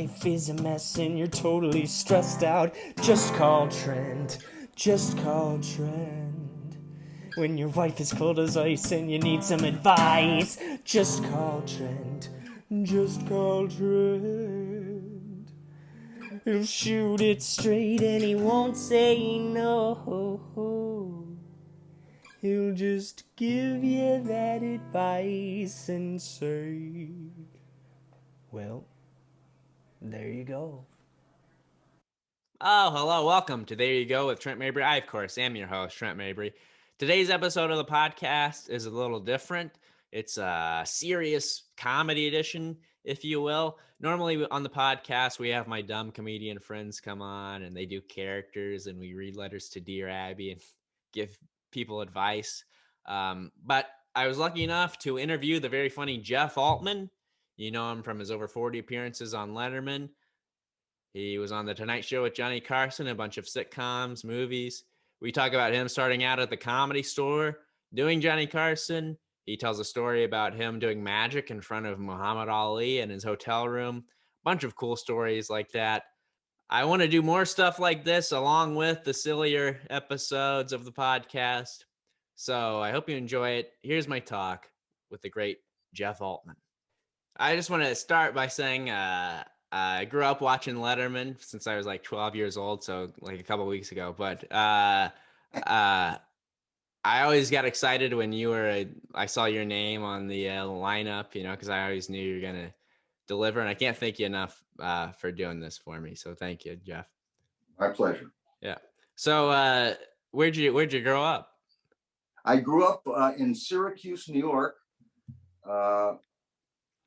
life is a mess and you're totally stressed out, just call Trent. Just call Trent. When your wife is cold as ice and you need some advice, just call Trent. Just call Trent. He'll shoot it straight and he won't say no. He'll just give you that advice and say, well, there you go. Oh, hello. Welcome to There You Go with Trent Mabry. I, of course, am your host, Trent Mabry. Today's episode of the podcast is a little different. It's a serious comedy edition, if you will. Normally on the podcast, we have my dumb comedian friends come on and they do characters and we read letters to Dear Abby and give people advice. But I was lucky enough to interview the very funny Jeff Altman. You know him from his over 40 appearances on Letterman. He was on The Tonight Show with Johnny Carson, a bunch of sitcoms, movies. We talk about him starting out at the Comedy Store, doing Johnny Carson. He tells a story about him doing magic in front of Muhammad Ali in his hotel room. A bunch of cool stories like that. I want to do more stuff like this along with the sillier episodes of the podcast. So I hope you enjoy it. Here's my talk with the great Jeff Altman. I just want to start by saying I grew up watching Letterman since I was like 12 years old, so like a couple weeks ago. But I always got excited when I saw your name on the lineup, because I always knew you were going to deliver. And I can't thank you enough for doing this for me. So thank you, Jeff. My pleasure. Yeah. So where'd you grow up? I grew up in Syracuse, New York.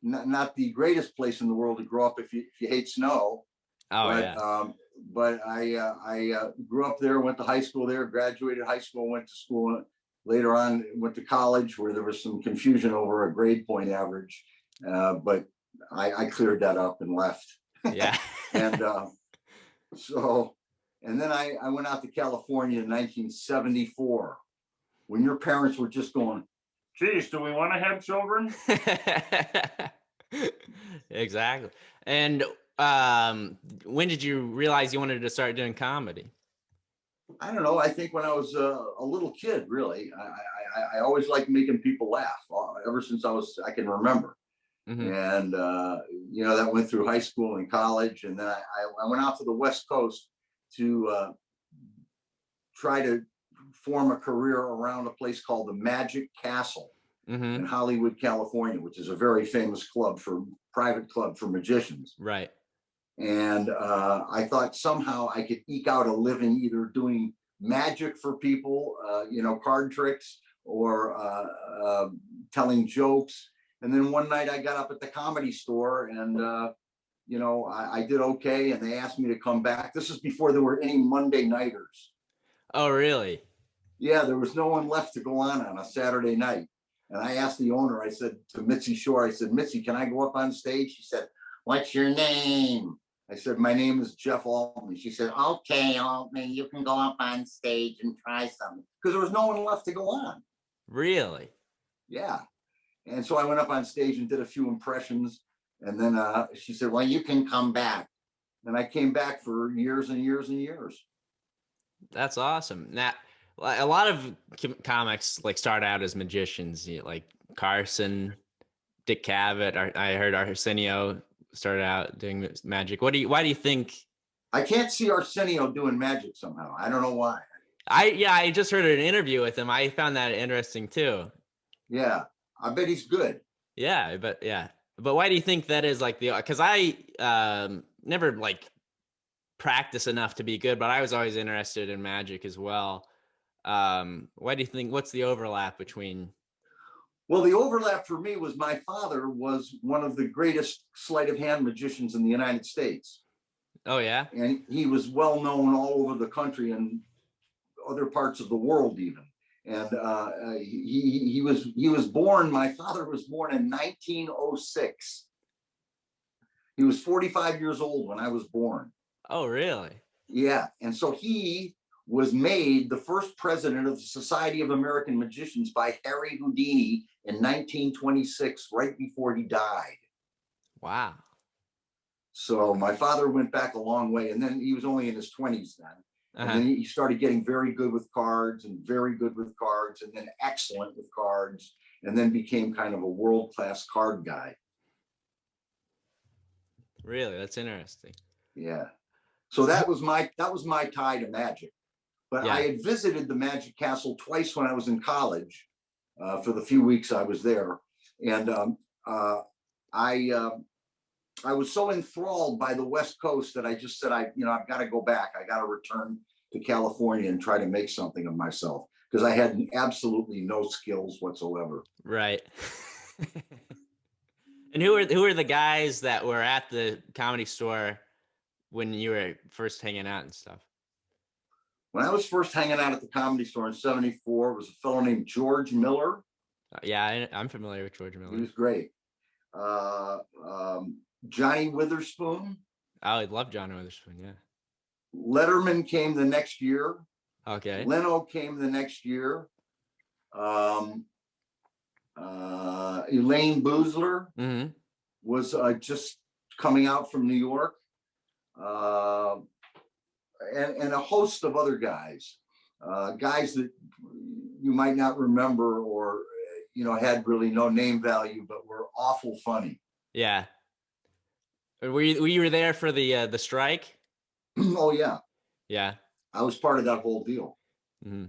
Not the greatest place in the world to grow up if you hate snow. But I grew up there, went to high school there, graduated high school, went to school. Later on, went to college where there was some confusion over a grade point average. But I cleared that up and left. Yeah. And then I went out to California in 1974 when your parents were just going, geez, do we want to have children? Exactly. And when did you realize you wanted to start doing comedy? I don't know. I think when I was a little kid, really. I always liked making people laugh ever since I can remember. Mm-hmm. And, that went through high school and college. And then I went out to the West Coast to try to form a career around a place called the Magic Castle. Mm-hmm. In Hollywood, California, which is a very famous private club for magicians. Right. And I thought somehow I could eke out a living either doing magic for people, card tricks, or telling jokes. And then one night I got up at the Comedy Store and, I did okay. And they asked me to come back. This is before there were any Monday nighters. Oh, really? Yeah, there was no one left to go on a Saturday night. And I asked the owner, I said to Mitzi Shore, I said, Mitzi, can I go up on stage? She said, what's your name? I said, my name is Jeff Altman. She said, okay, Altman, you can go up on stage and try something. Because there was no one left to go on. Really? Yeah. And so I went up on stage and did a few impressions. And then she said, well, you can come back. And I came back for years and years and years. That's awesome. Now, a lot of comics start out as magicians, like Carson, Dick Cavett. I heard Arsenio started out doing magic. Why do you think? I can't see Arsenio doing magic somehow. I don't know why. I just heard an interview with him. I found that interesting too. Yeah, I bet he's good. Yeah, but why do you think that is? Because I never practice enough to be good, but I was always interested in magic as well. Why do you think? What's the overlap between? Well, the overlap for me was my father was one of the greatest sleight of hand magicians in the United States. Oh yeah, and he was well known all over the country and other parts of the world even. And he was born. My father was born in 1906. He was 45 years old when I was born. Oh, really? Yeah, and so he was made the first president of the Society of American Magicians by Harry Houdini in 1926, right before he died. Wow. So my father went back a long way, and then he was only in his 20s then. And then he started getting very good with cards and very good with cards, and then excellent with cards, and then became kind of a world-class card guy. Really? That's interesting. Yeah. So that was my tie to magic. But I had visited the Magic Castle twice when I was in college, for the few weeks I was there. And I was so enthralled by the West Coast that I just said, I've got to go back. I got to return to California and try to make something of myself, because I had absolutely no skills whatsoever. Right. And who are the guys that were at the Comedy Store when you were first hanging out and stuff? When I was first hanging out at the Comedy Store in '74, was a fellow named George Miller. I'm familiar with George Miller. He was great. Johnny Witherspoon. Oh, I love Johnny Witherspoon. Yeah. Letterman came the next year. Okay. Leno came the next year. Elaine Boozler was just coming out from New York. And a host of other guys that you might not remember, or had really no name value, but were awful funny. Yeah. Were you there for the strike? Oh yeah. Yeah. I was part of that whole deal. Mm-hmm.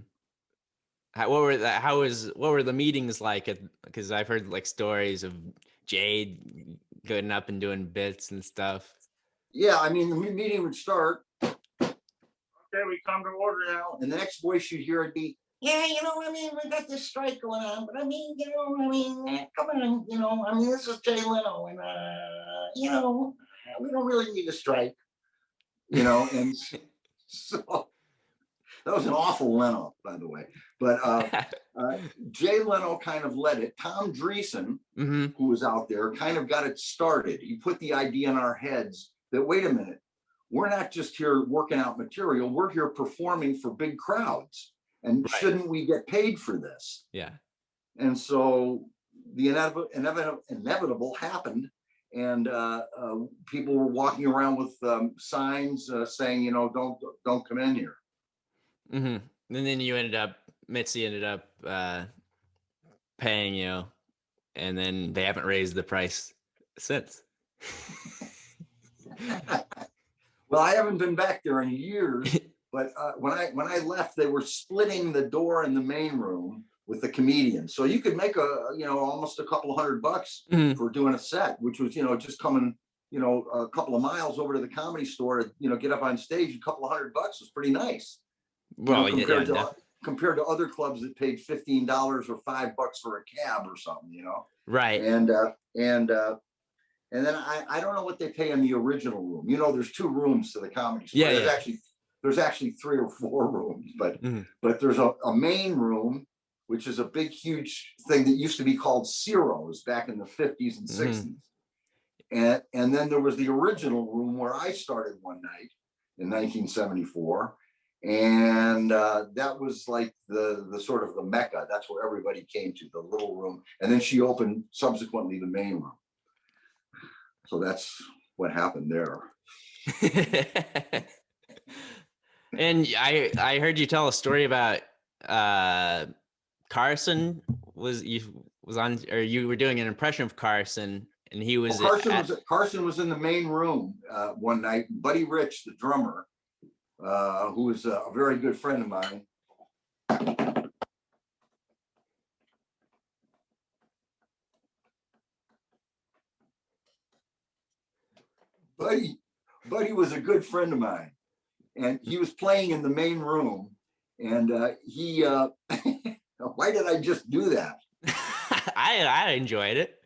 What were the meetings like? Because I've heard like stories of Jade getting up and doing bits and stuff. Yeah, I mean, the meeting would start. Okay, we come to order now. And the next voice you'd hear would be, yeah, we got this strike going on, but come on, this is Jay Leno, and we don't really need a strike, and so that was an awful Leno, by the way. But Jay Leno kind of led it. Tom Dreesen, who was out there, kind of got it started. He put the idea in our heads that, wait a minute, we're not just here working out material, we're here performing for big crowds. And shouldn't we get paid for this? Yeah. And so the inevitable happened. And people were walking around with signs saying, don't come in here. Mm-hmm. And then Mitzi ended up paying you, and then they haven't raised the price since. Well, I haven't been back there in years, but when I left, they were splitting the door in the main room with the comedians. So you could make almost a couple $100 for doing a set, which was, just coming, a couple of miles over to the Comedy Store, get up on stage. A couple of $100 was pretty nice. Well, compared to other clubs that paid $15 or $5 for a cab or something, Right. And then I don't know what they pay in the original room. There's 2 rooms to the Comedy Store. Yeah, there's actually 3 or 4 rooms, but there's a main room, which is a big, huge thing that used to be called Ciro's back in the 50s and 60s. And then there was the original room where I started one night in 1974. And that was like the sort of the Mecca. That's where everybody came to, the little room. And then she opened subsequently the main room. So that's what happened there. And I heard you tell a story about Carson you were doing an impression of Carson, and he was Carson was in the main room one night. Buddy Rich, the drummer, who was a very good friend of mine. Buddy was a good friend of mine, and he was playing in the main room, and he why did I just do that? I enjoyed it.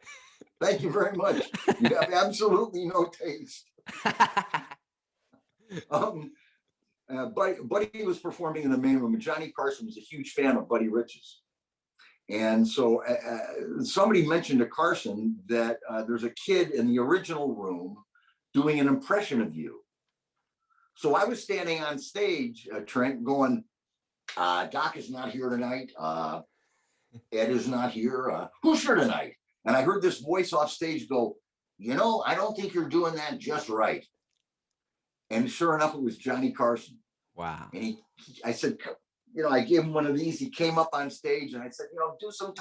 Thank you very much. You have absolutely no taste. Buddy was performing in the main room, and Johnny Carson was a huge fan of Buddy Rich's. And so somebody mentioned to Carson that there's a kid in the original room doing an impression of you. So I was standing on stage, Trent, going, Doc is not here tonight. Ed is not here. Who's here tonight? And I heard this voice off stage go, I don't think you're doing that just right. And sure enough, it was Johnny Carson. Wow. And I said, I gave him one of these. He came up on stage and I said, do some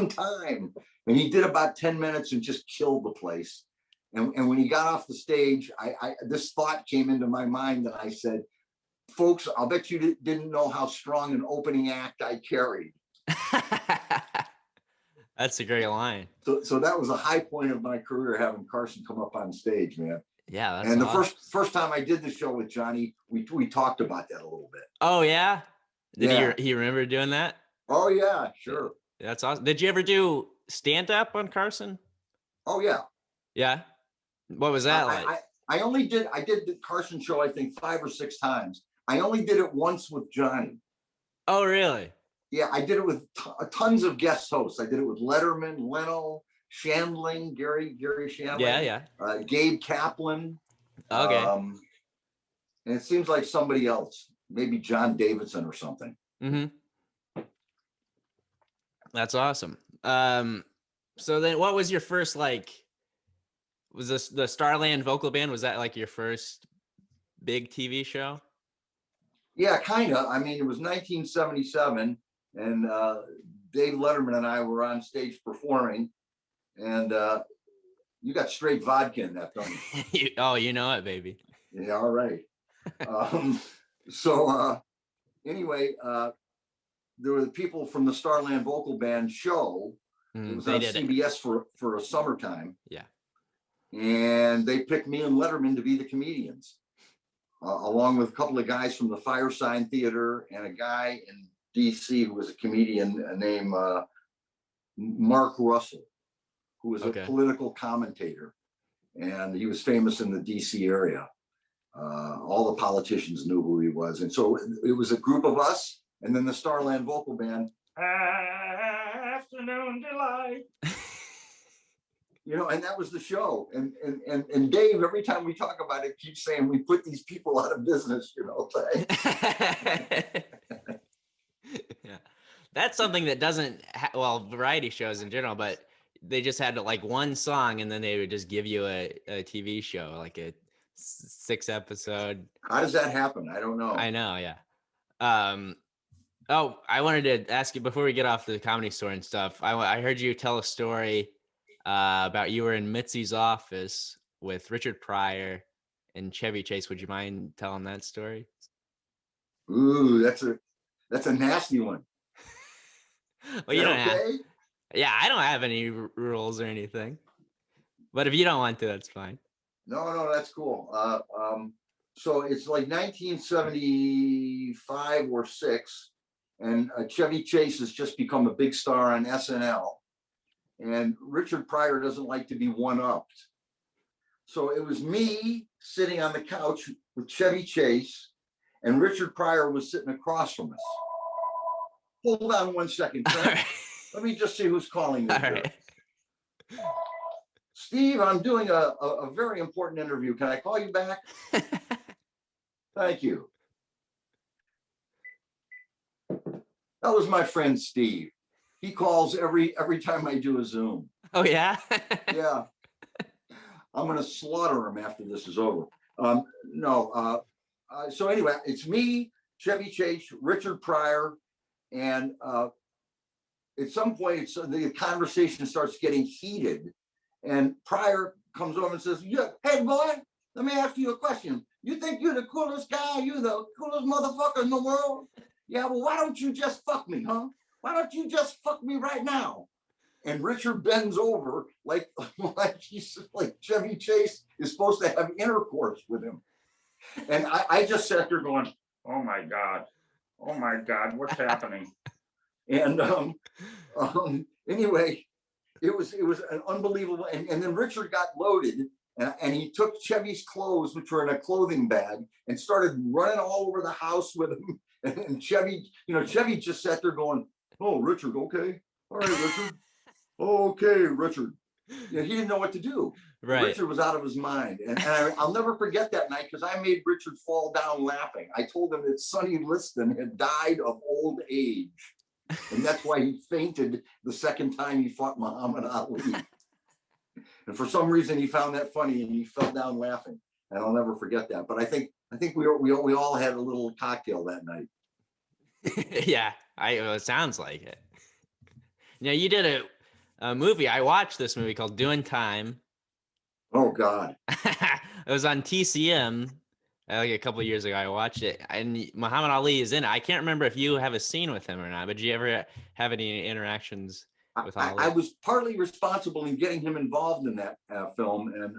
time. And he did about 10 minutes and just killed the place. And when he got off the stage, this thought came into my mind and I said, folks, I'll bet you didn't know how strong an opening act I carried. That's a great line. So that was a high point of my career, having Carson come up on stage, man. Yeah, that's and the awesome. first time I did the show with Johnny, we talked about that a little bit. Oh yeah, Yeah. He remember doing that? Oh yeah, sure. That's awesome. Did you ever do stand up on Carson? Oh yeah. Yeah. What was that like? I did the Carson show, I think 5 or 6 times. I only did it once with Johnny. Oh really? Yeah, I did it with tons of guest hosts. I did it with Letterman, Leno, Shandling, Gary Shandling. Yeah. Gabe Kaplan. Okay. And it seems like somebody else, maybe John Davidson or something. Mm-hmm. That's awesome. So then what was your first, was this the Starland Vocal Band? Was that like your first big TV show? Yeah, kind of. I mean, it was 1977 and Dave Letterman and I were on stage performing, and you got straight vodka in that, don't you? Oh, you know it, baby. Yeah, all right. Anyway, there were the people from the Starland Vocal Band show. It was on CBS for a summertime. Yeah. And they picked me and Letterman to be the comedians, along with a couple of guys from the Firesign Theater and a guy in DC who was a comedian named Mark Russell, who was a political commentator. And he was famous in the DC area. All the politicians knew who he was. And so it was a group of us, and then the Starland Vocal Band, Afternoon Delight. And that was the show. And Dave, every time we talk about it, keeps saying we put these people out of business, Yeah. That's something that doesn't, variety shows in general, but they just had one song and then they would just give you a TV show, like a 6 episode. How does that happen? I don't know. I know. Yeah. I wanted to ask you before we get off the Comedy Store and stuff. I heard you tell a story about you were in Mitzi's office with Richard Pryor and Chevy Chase. Would you mind telling that story? Ooh, that's a nasty one. Well, you don't have. Yeah, I don't have any rules or anything. But if you don't want to, that's fine. No, that's cool. So it's like 1975 or 6, and Chevy Chase has just become a big star on SNL. And Richard Pryor doesn't like to be one-upped. So it was me sitting on the couch with Chevy Chase, and Richard Pryor was sitting across from us. Hold on one second, Trent. Right. Let me just see who's calling me. Right. Steve, I'm doing a very important interview. Can I call you back? Thank you. That was my friend Steve. He calls every time I do a Zoom. Oh, yeah? Yeah. I'm going to slaughter him after this is over. So anyway, it's me, Chevy Chase, Richard Pryor, and at some point, the conversation starts getting heated, and Pryor comes over and says, "Yeah, hey boy, let me ask you a question. You think you're the coolest guy? You're the coolest motherfucker in the world? Yeah, well, why don't you just fuck me, huh? Why don't you just fuck me right now?" And Richard bends over like Chevy Chase is supposed to have intercourse with him. And I just sat there going, oh my God, what's happening? And anyway, it was an unbelievable. And then Richard got loaded, and he took Chevy's clothes, which were in a clothing bag, and started running all over the house with him. And Chevy just sat there going, "Oh, Richard, okay. All right, Richard. Okay, Richard." He didn't know what to do. Right. Richard was out of his mind. And I'll never forget that night, because I made Richard fall down laughing. I told him that Sonny Liston had died of old age. And that's why he fainted the second time he fought Muhammad Ali. And for some reason, he found that funny and he fell down laughing. And I'll never forget that. But I think we all had a little cocktail that night. Yeah, it sounds like it. Now, you did a movie. I watched this movie called Doing Time. Oh, God. It was on TCM like a couple of years ago. I watched it, and Muhammad Ali is in it. I can't remember if you have a scene with him or not, but did you ever have any interactions with Ali? I was partly responsible in getting him involved in that film. And,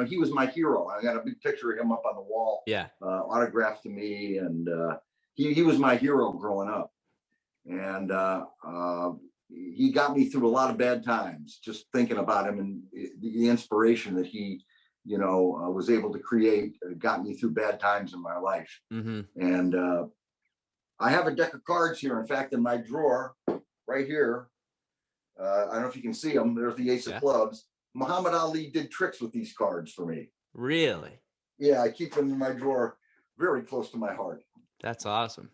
he was my hero. I got a big picture of him up on the wall, Yeah. Autographed to me. And he was my hero growing up. And he got me through a lot of bad times, just thinking about him, and the inspiration that he, was able to create got me through bad times in my life. Mm-hmm. And I have a deck of cards here. In fact, in my drawer right here, I don't know if you can see them. There's the Ace of Clubs. Muhammad Ali did tricks with these cards for me. Really? Yeah, I keep them in my drawer, very close to my heart. That's awesome.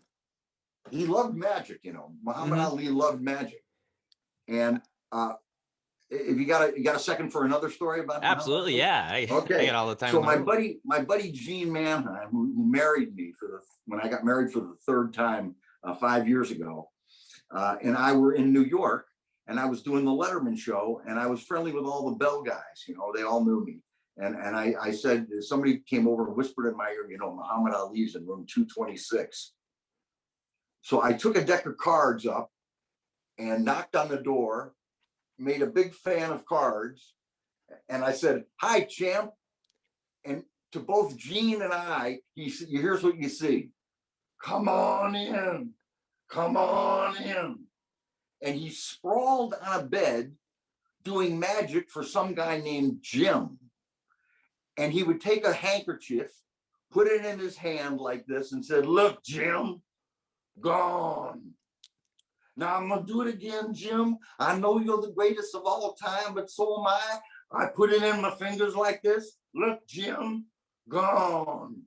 He loved magic, Muhammad Ali loved magic. And if you got a second for another story about Absolutely, yeah. I get all the time. So my buddy Gene Manheim, who married me when I got married for the third time 5 years ago, and I were in New York, and I was doing the Letterman show, and I was friendly with all the Bell guys. They all knew me. And I said, somebody came over and whispered in my ear, Muhammad Ali's in room 226. So I took a deck of cards up and knocked on the door, made a big fan of cards, and I said, "Hi, champ." And to both Gene and I, here's what you see. "Come on in. Come on in." And he sprawled on a bed doing magic for some guy named Jim. And he would take a handkerchief, put it in his hand like this, and said, "Look, Jim, gone. Now I'm going to do it again, Jim. I know you're the greatest of all time, but so am I. I put it in my fingers like this. Look, Jim, gone."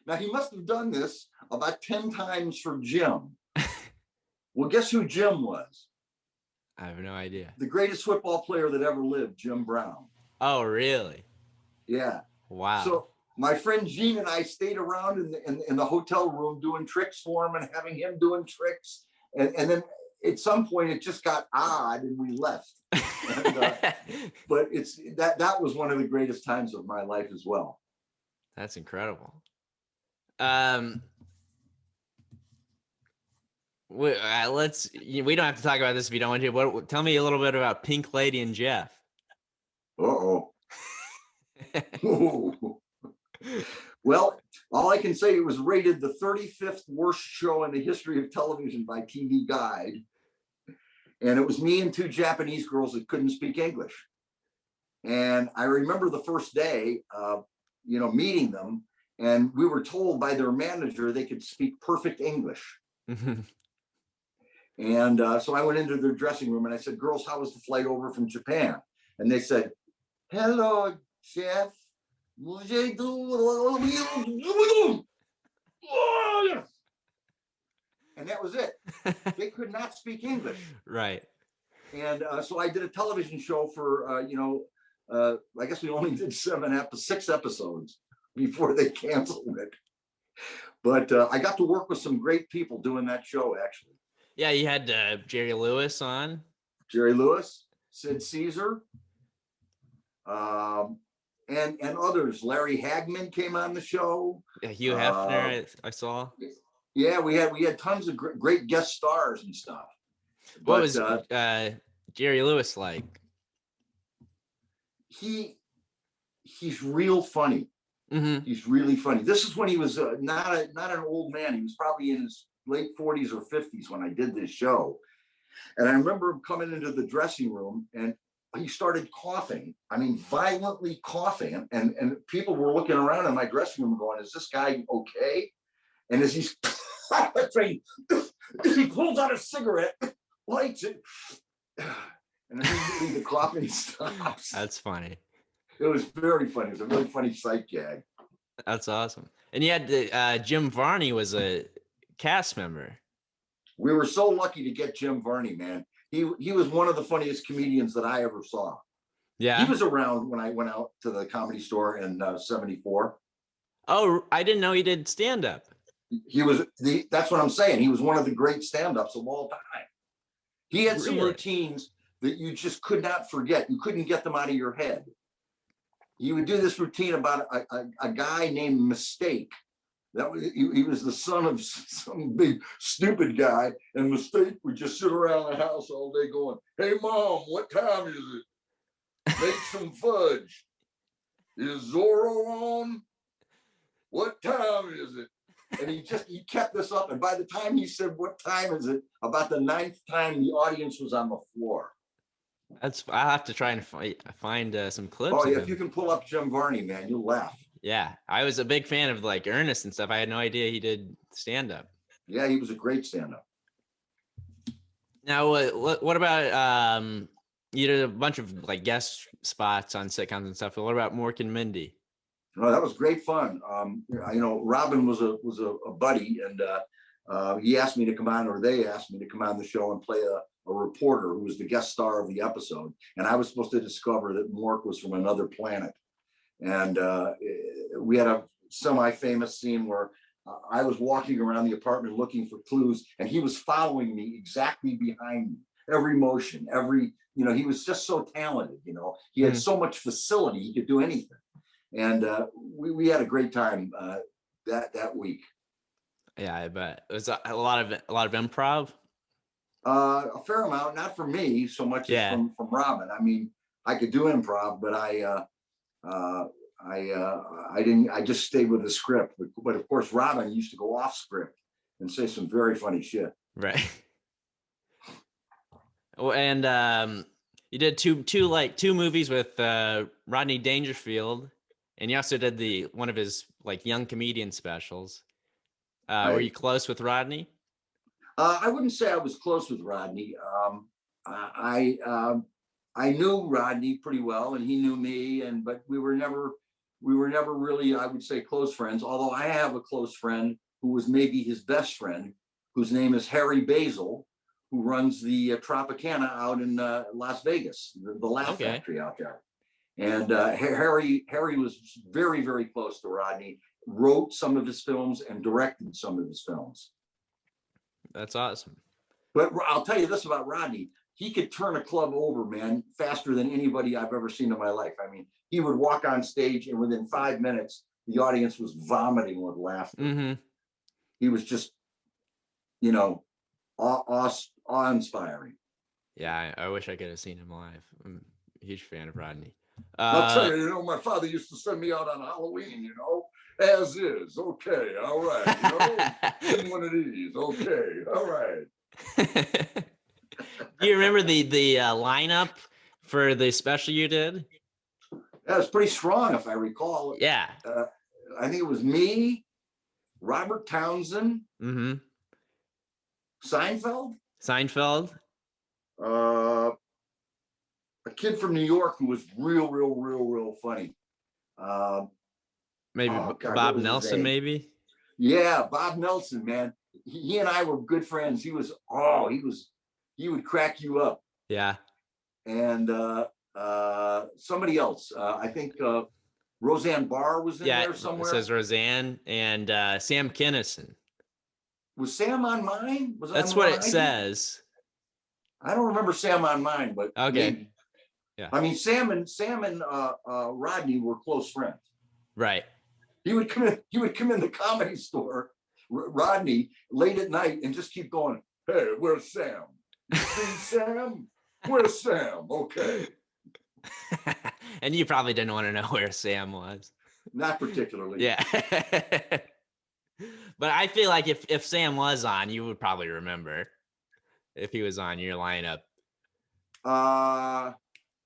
Now he must have done this about 10 times for Jim. Well, guess who Jim was? I have no idea. The greatest football player that ever lived, Jim Brown. Oh, really? Yeah. Wow. So my friend Gene and I stayed around in the hotel room doing tricks for him and having him doing tricks. And then at some point it just got odd and we left. But that was one of the greatest times of my life as well. That's incredible. We don't have to talk about this if you don't want to. Tell me a little bit about Pink Lady and Jeff. Well, all I can say, it was rated the 35th worst show in the history of television by TV Guide. And it was me and two Japanese girls that couldn't speak English. And I remember the first day, meeting them, and we were told by their manager they could speak perfect English. And so I went into their dressing room and I said, "Girls, how was the flight over from Japan?" And they said, "Hello, Chef." And that was it. They could not speak English. Right. And so I did a television show for, I guess we only did 6 episodes before they canceled it. But I got to work with some great people doing that show, actually. Yeah, you had Jerry Lewis on. Jerry Lewis, Sid Caesar, and others. Larry Hagman came on the show. Yeah, Hugh Hefner, I saw. Yeah, we had tons of great guest stars and stuff. What was Jerry Lewis like? He's real funny. Mm-hmm. He's really funny. This is when he was not an old man. He was probably in his late 40s or 50s when I did this show. And I remember him coming into the dressing room and he started coughing. I mean, violently coughing. And people were looking around in my dressing room going, "Is this guy okay?" And as he's he pulls out a cigarette, lights it, and immediately the coughing stops. That's funny. It was very funny. It was a really funny sight gag. That's awesome. And you had Jim Varney was a cast member. We were so lucky to get Jim Varney, man. He was one of the funniest comedians that I ever saw. Yeah. He was around when I went out to the Comedy Store in '74. Oh, I didn't know he did stand-up. That's what I'm saying. He was one of the great stand-ups of all time. He had some Really? routines that you just could not forget. You couldn't get them out of your head. He would do this routine about a guy named Mistake. He was the son of some big stupid guy, and Mistake would just sit around the house all day going, "Hey Mom, what time is it? Make some fudge. Is Zorro on? What time is it?" And he kept this up. And by the time he said, "What time is it?" about the 9th time, the audience was on the floor. I'll have to try and find some clips. Oh yeah, of if you him. can pull up Jim Varney, man, you'll laugh. Yeah, I was a big fan of like Ernest and stuff. I had no idea he did stand-up. Yeah, he was a great stand-up. Now, what about you did a bunch of like guest spots on sitcoms and stuff. What about Mork and Mindy? No, that was great fun. Robin was a buddy, and he asked me to come on, or they asked me to come on the show and play a reporter who was the guest star of the episode. And I was supposed to discover that Mork was from another planet. And we had a semi-famous scene where I was walking around the apartment looking for clues, and he was following me exactly behind me. Every motion, he was just so talented. He had so much facility; he could do anything. And we had a great time that week. Yeah, I bet it was a lot of improv. A fair amount, not for me so much as from Robin. I mean, I could do improv, but I didn't. I just stayed with the script. But of course, Robin used to go off script and say some very funny shit. Right. Well, and you did two movies with Rodney Dangerfield, and you also did one of his like young comedian specials. Right. Were you close with Rodney? I wouldn't say I was close with Rodney. I knew Rodney pretty well, and he knew me, but we were never really, I would say, close friends. Although I have a close friend who was maybe his best friend, whose name is Harry Basil, who runs the Tropicana out in Las Vegas, the Laugh Factory out there. And Harry was very, very close to Rodney, wrote some of his films and directed some of his films. That's awesome. But I'll tell you this about Rodney. He could turn a club over, man, faster than anybody I've ever seen in my life. I mean, he would walk on stage, and within 5 minutes, the audience was vomiting with laughter. Mm-hmm. He was just, awe-inspiring. Yeah, I wish I could have seen him live. I'm a huge fan of Rodney. I'll tell you, my father used to send me out on Halloween, as is. Okay, all right. Give one of these. Okay, all right. Do you remember the lineup for the special you did? That was pretty strong, if I recall. Yeah. I think it was me, Robert Townsend, Mm-hmm. Seinfeld, a kid from New York who was real funny. Maybe Bob Nelson, maybe. Yeah, Bob Nelson, man. He and I were good friends. He would crack you up. Yeah. And somebody else, I think Roseanne Barr was in there somewhere. It says Roseanne and Sam Kinison. Was Sam on mine? That's what it says. I don't remember Sam on mine, but okay. Maybe. Yeah. I mean, Sam and Rodney were close friends. Right. He would come in the Comedy Store, Rodney, late at night, and just keep going, "Hey, where's Sam? You see Sam? Where's Sam? Okay." And you probably didn't want to know where Sam was. Not particularly. Yeah. But I feel like if Sam was on, you would probably remember if he was on your lineup.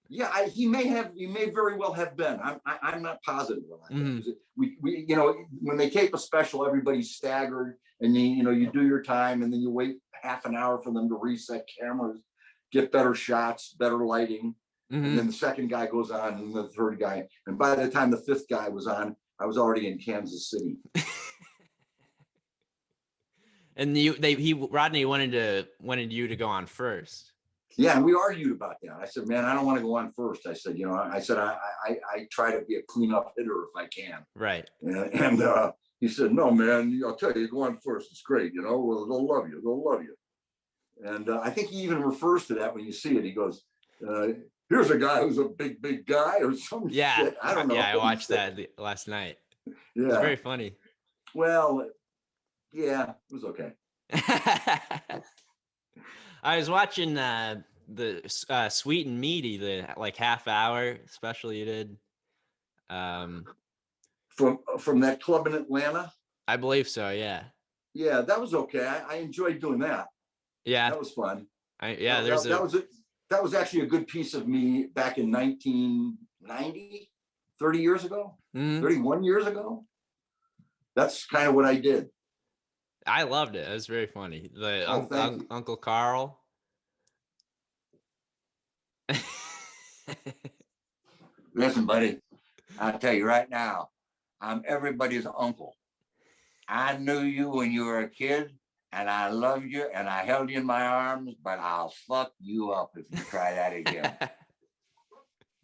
Yeah, he may very well have been. I'm not positive about that. Mm-hmm. We when they tape a special, everybody's staggered, and you do your time, and then you wait half an hour for them to reset cameras, get better shots, better lighting, mm-hmm. and then the second guy goes on, and the third guy, and by the time the fifth guy was on, I was already in Kansas City. And Rodney wanted you to go on first. Yeah, and we argued about that. I said, man, I don't want to go on first. I said, I try to be a cleanup hitter if I can. Right. And he said, no, man, I'll tell you, go on first. It's great. Well, they'll love you. They'll love you. And I think he even refers to that when you see it. He goes, here's a guy who's a big, big guy or some shit. I don't know. Yeah, I watched that last night. Yeah. It's very funny. Well, yeah, it was okay. I was watching the Sweet and Meaty, the like half hour special you did. From that club in Atlanta. I believe so. Yeah. Yeah, that was okay. I enjoyed doing that. Yeah, that was fun. That was actually a good piece of me back in 1990, 30 years ago, 31 years ago. That's kind of what I did. I loved it. It was very funny. The Uncle Carl. Listen, buddy, I'll tell you right now, I'm everybody's uncle. I knew you when you were a kid, and I loved you, and I held you in my arms, but I'll fuck you up if you try that again.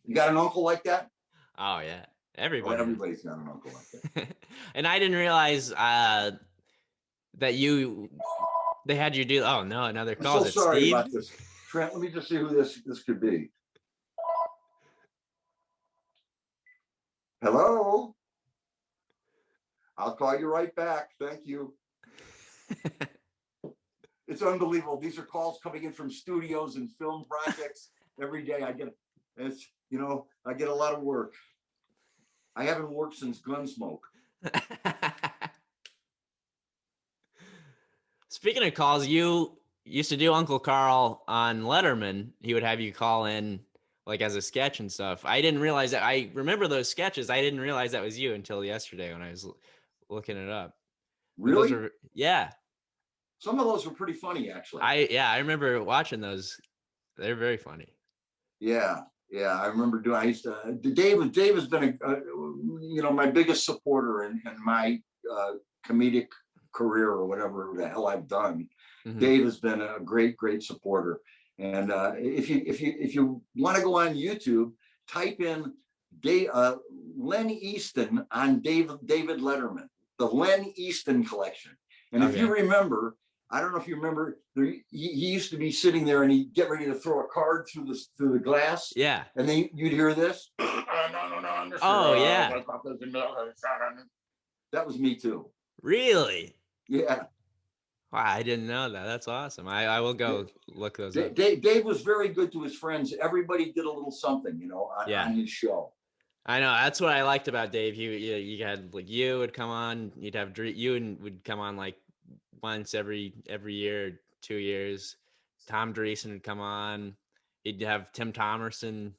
You got an uncle like that? Oh, yeah. Everybody's got an uncle like that. And I didn't realize that they had you do. Oh no, another call. I'm so sorry about this, Trent. Let me just see who this could be. Hello. I'll call you right back. Thank you. It's unbelievable. These are calls coming in from studios and film projects every day. I get a lot of work. I haven't worked since Gunsmoke. Speaking of calls, you used to do Uncle Carl on Letterman. He would have you call in like as a sketch and stuff. I didn't realize that. I remember those sketches. I didn't realize that was you until yesterday when I was looking it up. Really? Yeah. Some of those were pretty funny, actually. I remember watching those. They're very funny. Yeah. I remember doing. I used to. Dave has been my biggest supporter in my comedic career or whatever the hell I've done. Mm-hmm. Dave has been a great supporter. And if you want to go on YouTube, type in Len Easton on David Letterman, the Len Easton collection. And if you remember, I don't know if you remember, he used to be sitting there and he'd get ready to throw a card through the glass. Yeah. And then you'd hear this. Oh, yeah. That was me too. Really? Yeah. Wow, I didn't know that. That's awesome. I will go look those up. Dave was very good to his friends. Everybody did a little something, on his show. I know. That's what I liked about Dave. You had like you would come on. You'd have would come on like once every year, 2 years. Tom Dreesen would come on. He'd have Tim Thomerson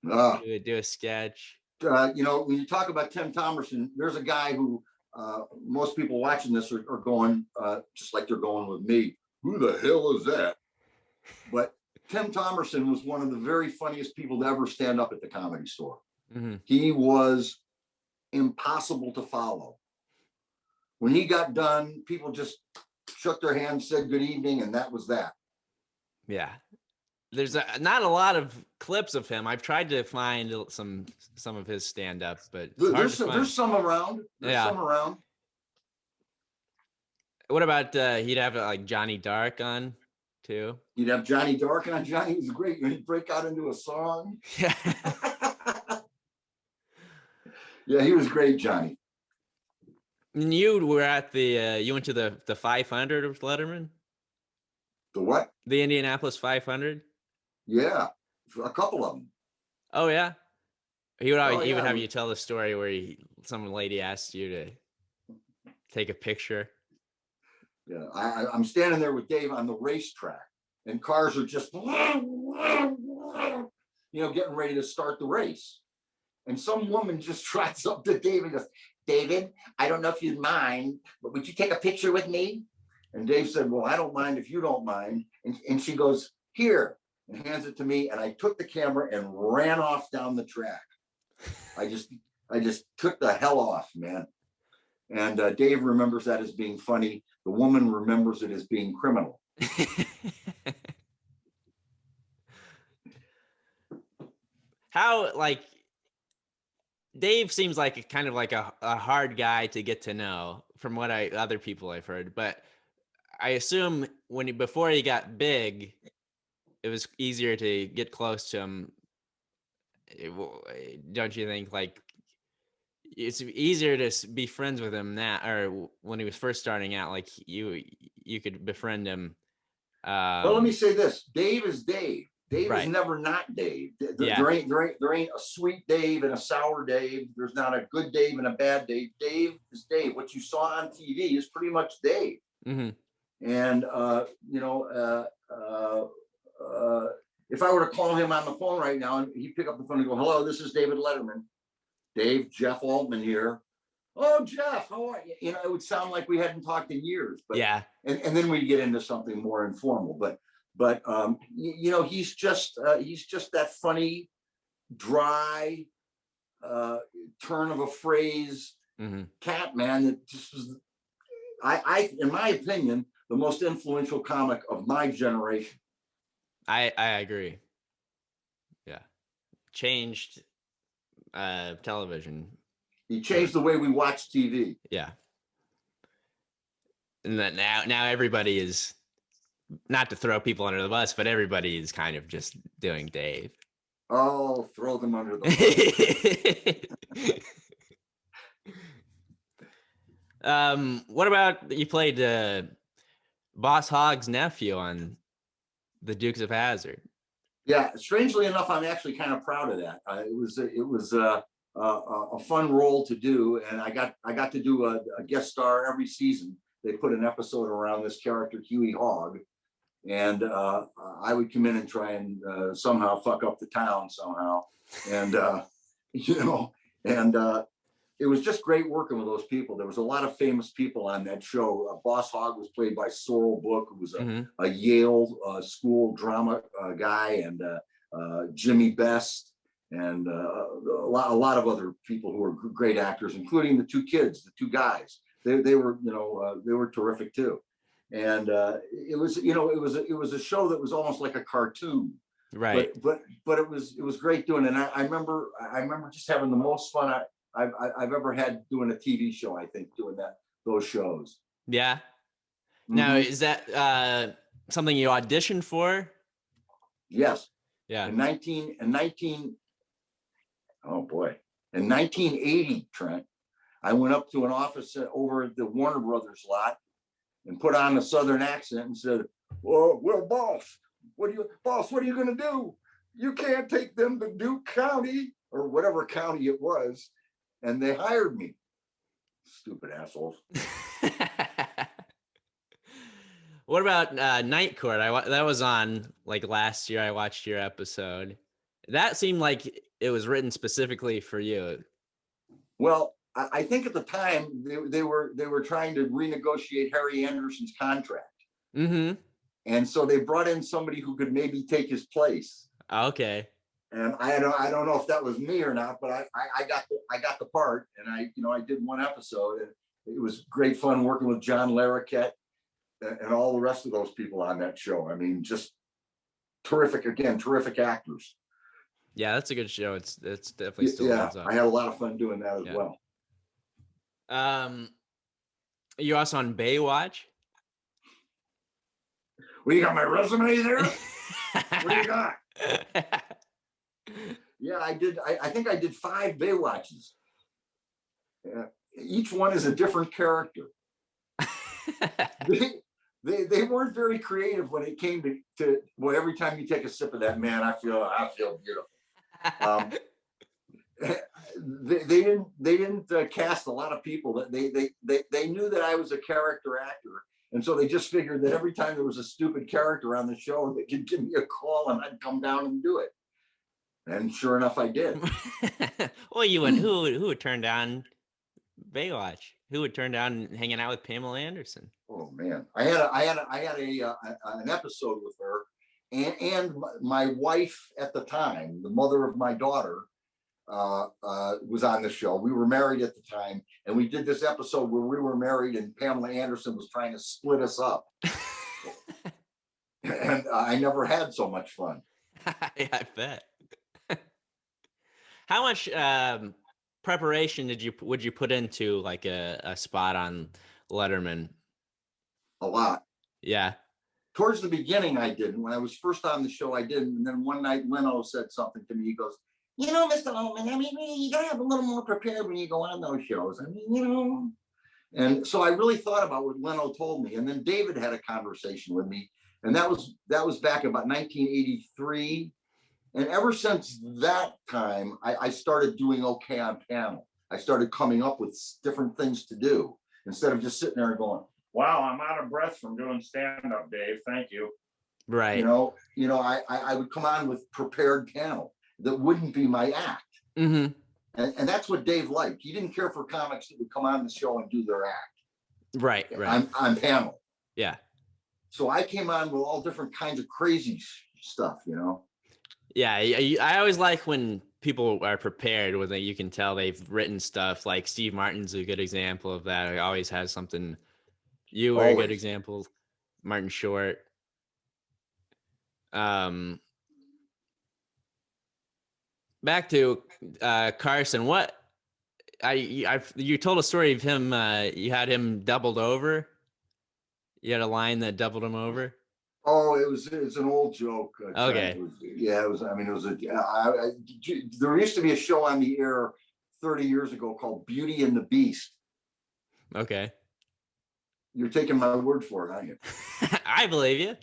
do a sketch. When you talk about Tim Thomerson, there's a guy who most people watching this are going just like they're going with me. Who the hell is that? But Tim Thomerson was one of the very funniest people to ever stand up at the Comedy Store. Mm-hmm. He was impossible to follow. When he got done, people just shook their hands, said good evening, and that was that. Yeah. There's not a lot of clips of him. I've tried to find some of his stand-up, but there's some around. Some around. What about he'd have like Johnny Dark on too? You'd have Johnny Dark on. Johnny was great. He'd break out into a song. Yeah. Yeah, he was great, Johnny. And you were at you went to the 500 of Letterman? The what? The Indianapolis 500? Yeah, a couple of them. Oh yeah. He would have you tell the story where some lady asked you to take a picture. Yeah, I'm standing there with Dave on the racetrack, and cars are just, getting ready to start the race. And some woman just trots up to Dave and goes, David, I don't know if you'd mind, but would you take a picture with me? And Dave said, well, I don't mind if you don't mind. And she goes, here, and hands it to me. And I took the camera and ran off down the track. I just took the hell off, man. And Dave remembers that as being funny. The woman remembers it as being criminal. How, like, Dave seems like kind of like a hard guy to get to know from what other people I've heard, but I assume before he got big, it was easier to get close to him. Don't you think? Like, it's easier to be friends with him now, or when he was first starting out, like you could befriend him. Well, let me say this: Dave is Dave. Dave Right. is never not Dave. Yeah. There ain't a sweet Dave and a sour Dave. There's not a good Dave and a bad Dave. Dave is Dave. What you saw on TV is pretty much Dave. Mm-hmm. And if I were to call him on the phone right now and he'd pick up the phone and go, "Hello, this is David Letterman. Dave, Jeff Altman here." "Oh, Jeff, how are you?" You know, it would sound like we hadn't talked in years. But Yeah. And then we get into something more informal. But you know, he's just that funny, dry turn of a phrase cat, man. That just was, I in my opinion, the most influential comic of my generation. I agree. Yeah. Changed television. He changed the way we watch TV. Yeah. And that now everybody is, not to throw people under the bus, but everybody is kind of just doing Dave. Oh, throw them under the bus. What about you played Boss Hogg's nephew on the Dukes of Hazzard? Yeah, strangely enough, I'm actually kind of proud of that. It was a fun role to do, and I got to do a guest star every season. They put an episode around this character, Huey Hogg, and I would come in and try and somehow fuck up the town somehow, and it was just great working with those people. There was a lot of famous people on that show. Boss Hogg was played by Sorrel Book, who was a Yale school drama guy, and Jimmy Best, and a lot of other people who were great actors, including the two kids, the two guys. They were terrific too. And it was a show that was almost like a cartoon, right? But it was great doing it. And I remember just having the most fun I've ever had doing a TV show. I think doing those shows. Yeah. Now, is that something you auditioned for? Yes. Yeah. In 1980, Trent, I went up to an office over at the Warner Brothers lot and put on a Southern accent and said, well, boss, what are you going to do? You can't take them to Duke County, or whatever county it was. And they hired me. Stupid assholes. What about Night Court? That was on like last year. I watched your episode. That seemed like it was written specifically for you. Well, I think at the time they were trying to renegotiate Harry Anderson's contract. Mm-hmm. And so they brought in somebody who could maybe take his place. Okay. And I don't know if that was me or not, but I got the part, and I did one episode, and it was great fun working with John Larroquette and all the rest of those people on that show. I mean, just terrific actors. Yeah, that's a good show. It's definitely still holds up. I had a lot of fun doing that as well. You also on Baywatch? Well, you got my resume there? What do you got? Yeah, I did. I think I did 5 Baywatches. Yeah, each one is a different character. They weren't very creative when it came to well, every time you take a sip of that, man, I feel beautiful. They didn't cast a lot of people. That they knew that I was a character actor, and so they just figured that every time there was a stupid character on the show, they could give me a call and I'd come down and do it. And sure enough, I did. Well, you and who would turn down Baywatch? Who would turn down hanging out with Pamela Anderson? Oh man, I had an episode with her, and my wife at the time, the mother of my daughter, was on the show. We were married at the time, and we did this episode where we were married, and Pamela Anderson was trying to split us up. And I never had so much fun. I bet. How much preparation would you put into like a spot on Letterman? A lot. Yeah. Towards the beginning, I didn't. When I was first on the show, I didn't. And then one night, Leno said something to me. He goes, Mr. Altman, I mean, you got to have a little more prepared when you go on those shows. I mean. And so I really thought about what Leno told me. And then David had a conversation with me. And that was back about 1983. And ever since that time, I started doing okay on panel. I started coming up with different things to do instead of just sitting there and going, wow, I'm out of breath from doing stand-up, Dave. Thank you. Right. I would come on with prepared panel that wouldn't be my act. Mm-hmm. And that's what Dave liked. He didn't care for comics that would come on the show and do their act. Right. On panel. Yeah. So I came on with all different kinds of crazy stuff, Yeah. I always like when people are prepared with it. You can tell they've written stuff. Like Steve Martin's a good example of that. He always has something. You were a good example. Martin Short. Back to Carson. What you told a story of him. You had him doubled over. You had a line that doubled him over. Oh, it's an old joke. Okay. There used to be a show on the air 30 years ago called Beauty and the Beast. Okay. You're taking my word for it, aren't you? I believe you.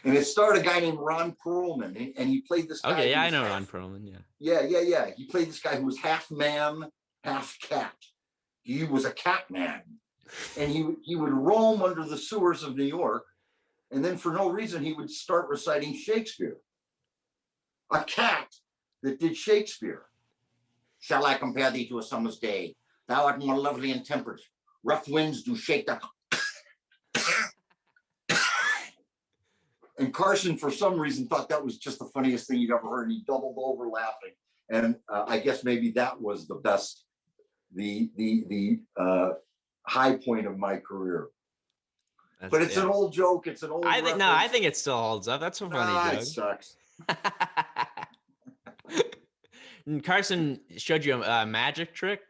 And it starred a guy named Ron Perlman, and he played this guy. Okay, yeah, I know Ron Perlman, yeah. Yeah. He played this guy who was half man, half cat. He was a cat man. And he would roam under the sewers of New York, and then for no reason, he would start reciting Shakespeare. A cat that did Shakespeare. Shall I compare thee to a summer's day? Thou art more lovely and temperate. Rough winds do shake the... And Carson, for some reason, thought that was just the funniest thing he'd ever heard. And he doubled over laughing. And I guess maybe that was the best, the high point of my career. But it's an old joke. It's an old. I think it still holds up. That's a funny joke. It sucks. And Carson showed you a magic trick.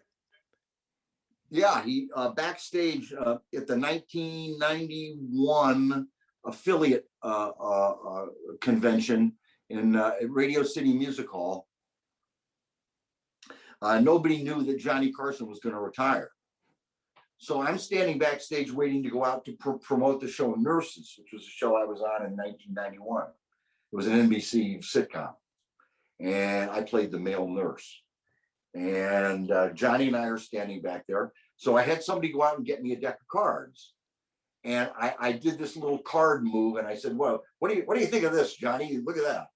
Yeah, he backstage at the 1991 affiliate convention in Radio City Music Hall. Nobody knew that Johnny Carson was going to retire. So I'm standing backstage waiting to go out to promote the show Nurses, which was a show I was on in 1991. It was an NBC sitcom. And I played the male nurse. And Johnny and I are standing back there. So I had somebody go out and get me a deck of cards. And I did this little card move. And I said, well, what do you think of this, Johnny? Look at that.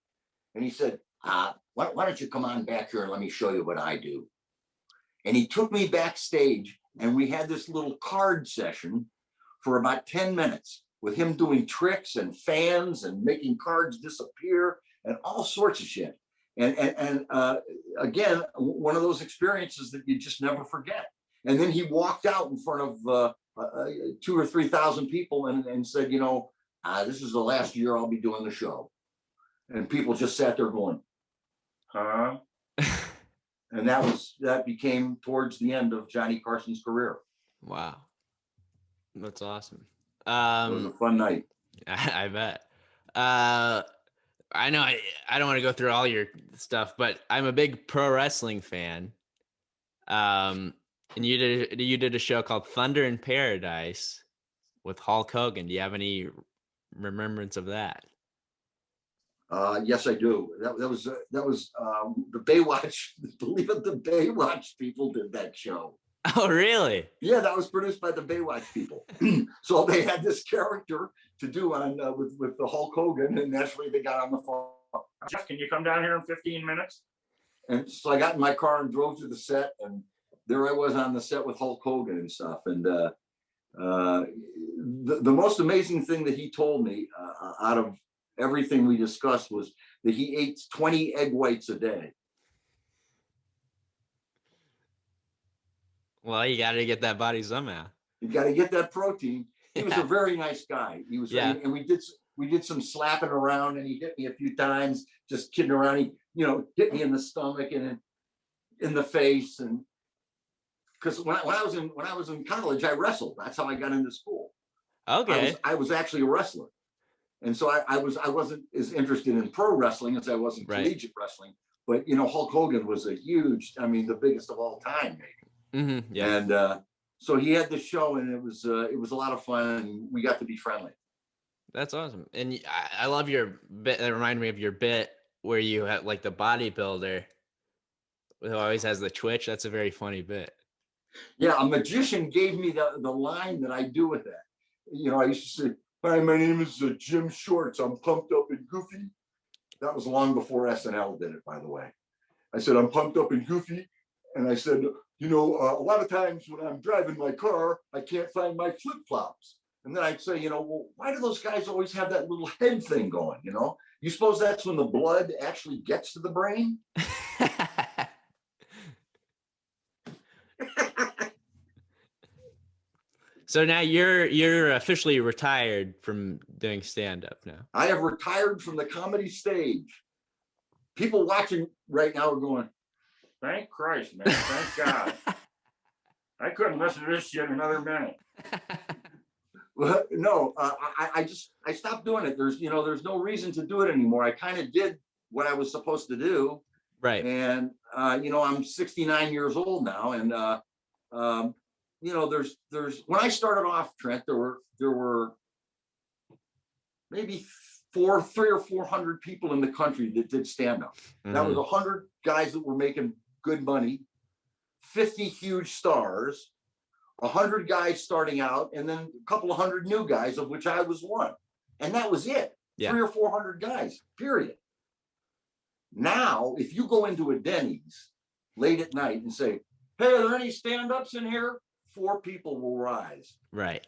And he said, why don't you come on back here and let me show you what I do? And he took me backstage. And we had this little card session for about 10 minutes with him doing tricks and fans and making cards disappear and all sorts of shit. And again, one of those experiences that you just never forget. And then he walked out in front of 2,000 or 3,000 people and said, this is the last year I'll be doing the show. And people just sat there going, huh? And that became towards the end of Johnny Carson's career. Wow. That's awesome. It was a fun night. I bet. I know I don't want to go through all your stuff, but I'm a big pro wrestling fan. And you did a show called Thunder in Paradise with Hulk Hogan. Do you have any remembrance of that? Yes, I do. That was the Baywatch. Believe it, the Baywatch people did that show. Oh, really? Yeah, that was produced by the Baywatch people. So they had this character to do on with the Hulk Hogan, and naturally they got on the phone. Jeff, can you come down here in 15 minutes? And so I got in my car and drove to the set, and there I was on the set with Hulk Hogan and stuff. And the most amazing thing that he told me out of everything we discussed was that he ate 20 egg whites a day. Well, you got to get that body somehow. You got to get that protein. He was a very nice guy. He was, and we did some slapping around, and he hit me a few times, just kidding around. hit me in the stomach and in the face. And because when I was in college, I wrestled. That's how I got into school. Okay. I was actually a wrestler. And so I wasn't as interested in pro wrestling as I was in collegiate wrestling. But, Hulk Hogan was the biggest of all time, maybe. Mm-hmm. Yeah. And so he had this show, and it was a lot of fun, and we got to be friendly. That's awesome. And I love your bit. That reminded me of your bit where you had like the bodybuilder who always has the twitch. That's a very funny bit. Yeah, a magician gave me the line that I do with that. I used to say, "Hi, my name is Jim Shorts. I'm pumped up and goofy." That was long before SNL did it, by the way. I said, "I'm pumped up and goofy." And I said, a lot of times when I'm driving my car, I can't find my flip-flops. And then I'd say, well, why do those guys always have that little head thing going? You suppose that's when the blood actually gets to the brain? So now you're officially retired from doing stand-up now. I have retired from the comedy stage. People watching right now are going, "Thank Christ, man. Thank God. I couldn't listen to this shit another minute." Well, no, I stopped doing it. There's no reason to do it anymore. I kind of did what I was supposed to do. Right. And, I'm 69 years old now. And, there's when I started off, Trent, there were maybe 300 or 400 people in the country that did stand up. Mm-hmm. That was 100 guys that were making good money, 50 huge stars, 100 guys starting out, and then a couple of hundred new guys, of which I was one. And that was it. Yeah. 300 or 400 guys, period. Now, if you go into a Denny's late at night and say, "Hey, are there any stand-ups in here?" 4 people will rise. Right.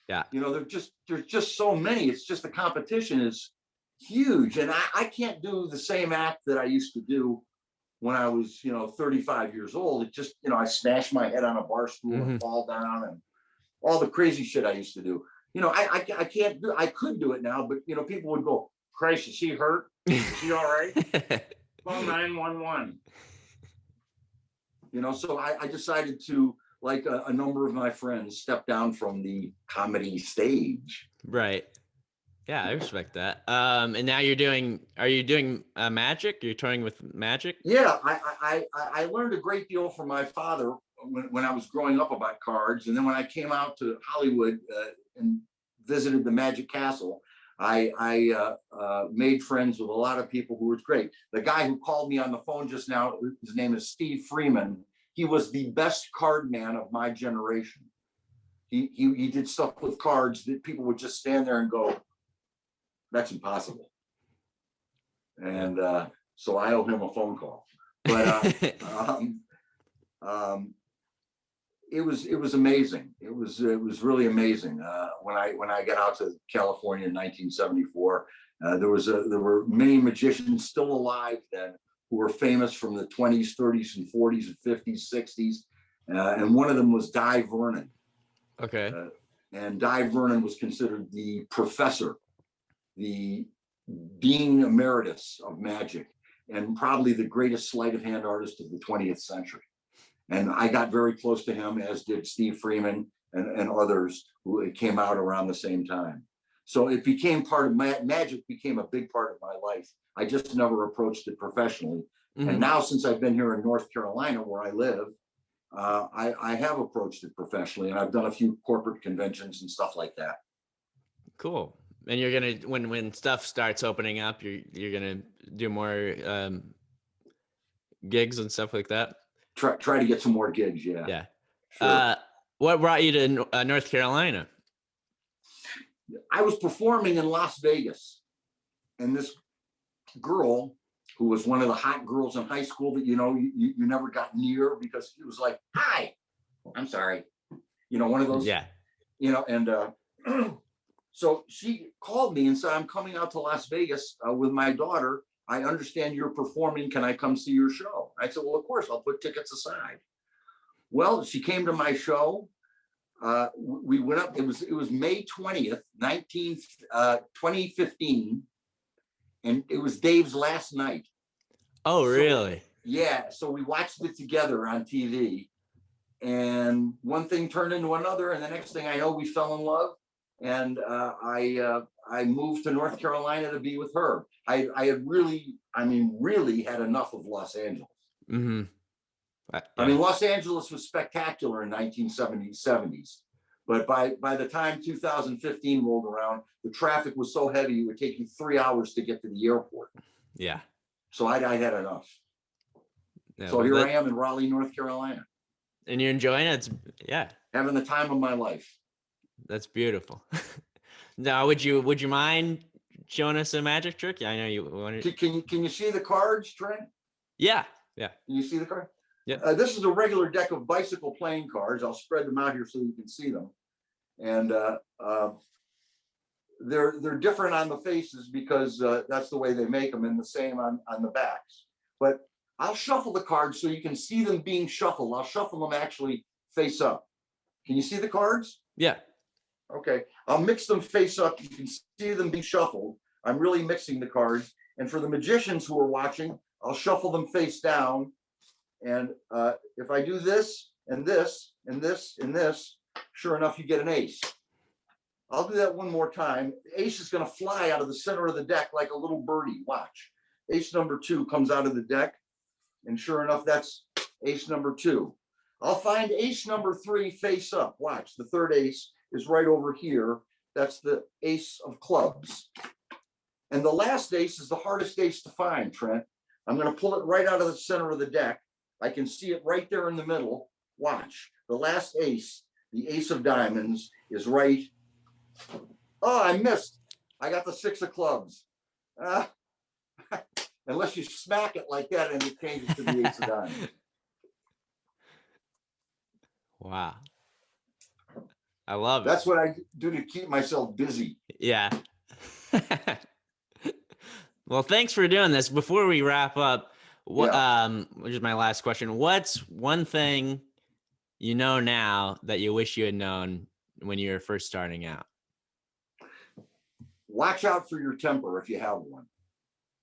Yeah. There's just so many. It's just the competition is huge. And I can't do the same act that I used to do when I was, 35 years old. It just, I smash my head on a bar stool and fall down and all the crazy shit I used to do. I can't do, I could do it now, but, people would go, "Christ, is she hurt? Is she all right? Call 911. So I decided to, like a number of my friends, step down from the comedy stage. Right. Yeah, I respect that. And now are you doing magic? You're touring with magic? Yeah, I learned a great deal from my father when I was growing up about cards. And then when I came out to Hollywood and visited the Magic Castle, I made friends with a lot of people who were great. The guy who called me on the phone just now, his name is Steve Freeman. He was the best card man of my generation. He did stuff with cards that people would just stand there and go, "That's impossible." And so I owe him a phone call. But it was amazing. It was really amazing. When I got out to California in 1974, there were many magicians still alive then who were famous from the 20s, 30s, and 40s, and 50s, 60s. And one of them was Di Vernon. Okay. And Di Vernon was considered the professor, the dean emeritus of magic, and probably the greatest sleight of hand artist of the 20th century. And I got very close to him, as did Steve Freeman and others who came out around the same time. So it became part of magic became a big part of my life. I just never approached it professionally. Mm-hmm. And now, since I've been here in North Carolina, where I live, I have approached it professionally, and I've done a few corporate conventions and stuff like that. Cool. And you're gonna when stuff starts opening up, you're gonna do more gigs and stuff like that. Try to get some more gigs. Yeah. Yeah. Sure. What brought you to North Carolina? I was performing in Las Vegas, and this girl, who was one of the hot girls in high school that you never got near because she was like, "Hi, I'm sorry," one of those. Yeah. And so she called me and said, "I'm coming out to Las Vegas with my daughter. I understand you're performing. Can I come see your show?" I said, "Well, of course, I'll put tickets aside." Well, she came to my show. We went up. It was May 20th, 2015, and it was Dave's last night. Oh, really? Yeah. So we watched it together on TV, and one thing turned into another, and the next thing I know, we fell in love, and I moved to North Carolina to be with her. I had really, really had enough of Los Angeles. Mm-hmm. I mean, Los Angeles was spectacular in 1970s, but by the time 2015 rolled around, the traffic was so heavy it would take you 3 hours to get to the airport. Yeah. So I had enough. Yeah, so here I am in Raleigh, North Carolina. And you're enjoying it? Yeah. Having the time of my life. That's beautiful. Now, would you mind showing us a magic trick? Yeah, I know you wanted. Can you see the cards, Trent? Yeah. Yeah. Can you see the card? Yeah. This is a regular deck of bicycle playing cards. I'll spread them out here so you can see them. And they're different on the faces because that's the way they make them, and the same on the backs. But I'll shuffle the cards so you can see them being shuffled. I'll shuffle them actually face up. Can you see the cards? Yeah. Okay. I'll mix them face up. You can see them being shuffled. I'm really mixing the cards. And for the magicians who are watching, I'll shuffle them face down. And if I do this and this and this and this, sure enough, you get an ace. I'll do that one more time. The ace is going to fly out of the center of the deck like a little birdie. Watch. Ace number 2 comes out of the deck. And sure enough, that's ace number 2. I'll find ace number 3 face up. Watch. The third ace is right over here. That's the ace of clubs. And the last ace is the hardest ace to find, Trent. I'm going to pull it right out of the center of the deck. I can see it right there in the middle. Watch. The last ace, the ace of diamonds, is right. Oh, I missed. I got the 6 of clubs. Unless you smack it like that and it changes to the ace of diamonds. Wow. I love it. That's what I do to keep myself busy. Yeah. Well, thanks for doing this. Before we wrap up, which is my last question. What's one thing you know now that you wish you had known when you were first starting out? Watch out for your temper if you have one.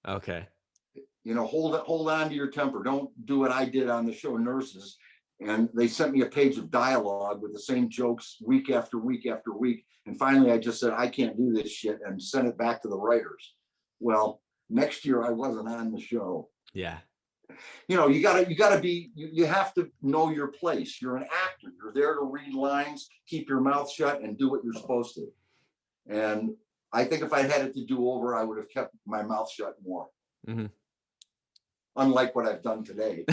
Okay. Hold on to your temper. Don't do what I did on the show Nurses. And they sent me a page of dialogue with the same jokes week after week after week. And finally, I just said, I can't do this shit, and sent it back to the writers. Well, next year I wasn't on the show. Yeah. You have to know your place. You're an actor. You're there to read lines, keep your mouth shut, and do what you're supposed to. And I think if I had it to do over, I would have kept my mouth shut more. Mm-hmm. Unlike what I've done today.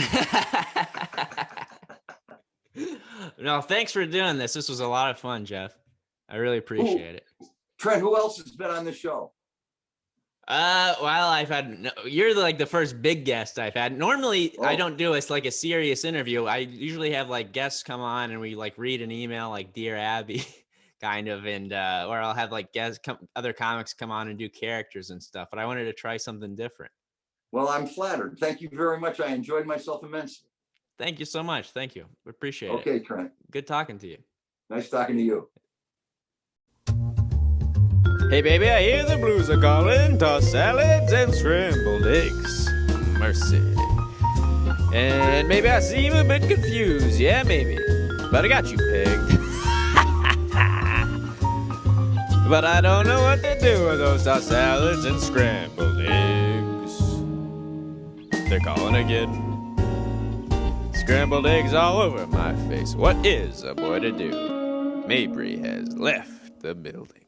No, thanks for doing this. This was a lot of fun, Jeff. I really appreciate it. Trent, who else has been on the show? Well, you're like the first big guest I've had. Normally, I don't do a serious interview. I usually have like guests come on and we like read an email like Dear Abby kind of, and or I'll have like other comics come on and do characters and stuff. But I wanted to try something different. Well, I'm flattered. Thank you very much. I enjoyed myself immensely. Thank you so much. Thank you. We appreciate it. Okay, Trent. Good talking to you. Nice talking to you. Hey baby, I hear the blues are calling. Tossed salads and scrambled eggs. Mercy. And maybe I seem a bit confused. Yeah, maybe. But I got you pegged. But I don't know what to do with those tossed salads and scrambled eggs. They're calling again. Scrambled eggs all over my face. What is a boy to do? Mabry has left the building.